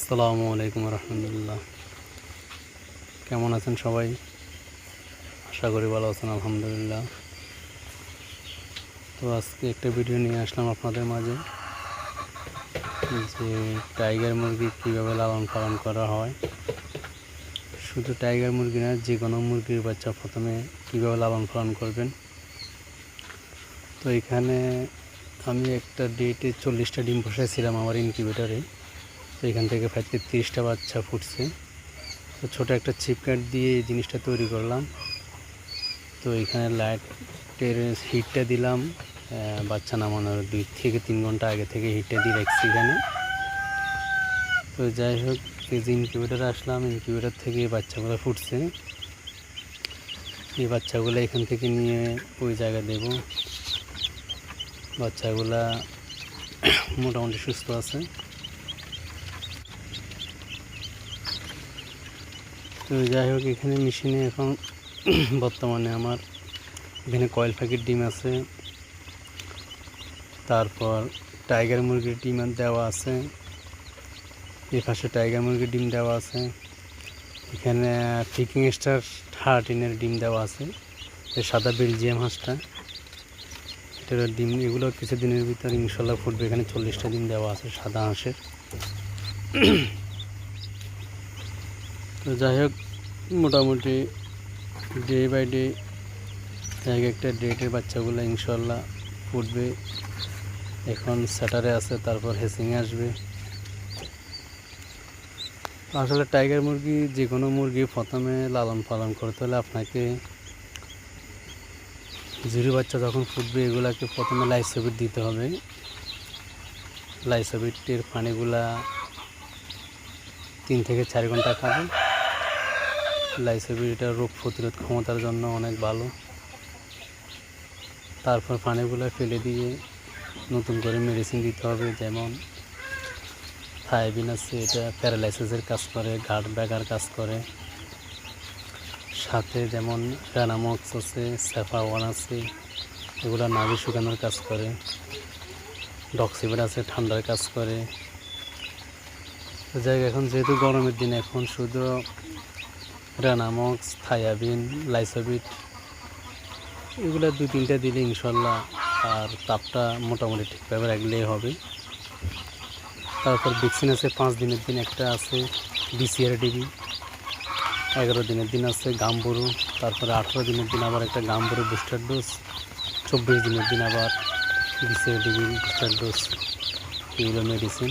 আসসালামু আলাইকুম রহমতুল্লাহ। কেমন আছেন সবাই? আশা করি ভালো আছেন, আলহামদুলিল্লাহ। তো আজকে একটা ভিডিও নিয়ে আসলাম আপনাদের মাঝে, যে টাইগার মুরগি কীভাবে লালন পালন করা হয়। শুধু টাইগার মুরগি না, যে কোনো মুরগির বাচ্চা প্রথমে কীভাবে লালন পালন করবেন। তো এখানে আমি একটা ডেটে 40টা ডিম বসাইছিলাম আমার ইনকিউবেটরে। তো এখান থেকে প্রায় 30টা বাচ্চা ফুটছে। তো ছোটো একটা চিপ কাট দিয়ে এই জিনিসটা তৈরি করলাম। তো এখানে লাইটের হিটটা দিলাম বাচ্চা নামানোর 2 থেকে 3 ঘন্টা আগে থেকে হিটটা দিয়ে রাখছি এখানে। তো যাই হোক, এই যে ইনকিউবেটারে আসলাম, ইনকিউবেটার থেকে এই বাচ্চাগুলো ফুটছে। এই বাচ্চাগুলো এখান থেকে নিয়ে ওই জায়গায় দেব। বাচ্চাগুলা মোটামুটি সুস্থ আছে। তো যাই হোক, এখানে মেশিনে এখন বর্তমানে আমার এখানে কয়েল পাখির ডিম আছে, তারপর টাইগার মুরগির ডিম দেওয়া আছে, এই পাশে টাইগার মুরগির ডিম দেওয়া আছে, এখানে পিকিং স্টার 13-এর ডিম দেওয়া আছে, এই সাদা বেলজিয়াম হাঁসটা, এটার ডিম। এগুলো কিছুদিনের ভিতর ইনশাল্লাহ ফুটবে। এখানে 40টা ডিম দেওয়া আছে সাদা হাঁসের। তো যাই হোক, মোটামুটি ডে বাই ডে এক একটা ডেটের বাচ্চাগুলো ইনশাল্লাহ ফুটবে। এখন স্যাটারে আছে, তারপর হেসিংয়ে আসবে। আসলে টাইগার মুরগি, যে কোনো মুরগি প্রথমে লালন পালন করতে হলে আপনাকে জিরো বাচ্চা যখন ফুটবে এগুলাকে প্রথমে লাইসোবিট দিতে হবে। লাইসোবিটের পানিগুলা 3 থেকে 4 ঘন্টা খাবে। লাইসোবিট এটা রোগ প্রতিরোধ ক্ষমতার জন্য অনেক ভালো। তারপর পানিগুলো ফেলে দিয়ে নতুন করে মেডিসিন দিতে হবে, যেমন থাইবিন আছে, এটা প্যারালাইসিসের কাজ করে, ঘাট ব্যাগার কাজ করে। সাথে যেমন রানামক্স আছে, সেফাওয়ান আছে, এগুলো নাভি শুকানোর কাজ করে। ডক্সিবেট আছে, ঠান্ডার কাজ করে। যাই এখন যেহেতু গরমের দিন, এখন শুধু রানামক্স, থায়াবিন, লাইসোবিট এগুলো 2-3টা দিলে ইনশাল্লাহ আর তাপটা মোটামুটি ঠিকভাবে রাখলেই হবে। তারপর ভ্যাকসিন আছে 5 দিনের দিন একটা আছে BCR ডিবি, 11 দিনের দিন আছে গাম্বুরু, তারপরে 18 দিনের দিন আবার একটা গাম্বুরু বুস্টার ডোজ, 24 দিনের দিন আবার BCR ডিবি বুস্টার ডোজ, এগুলো মেডিসিন।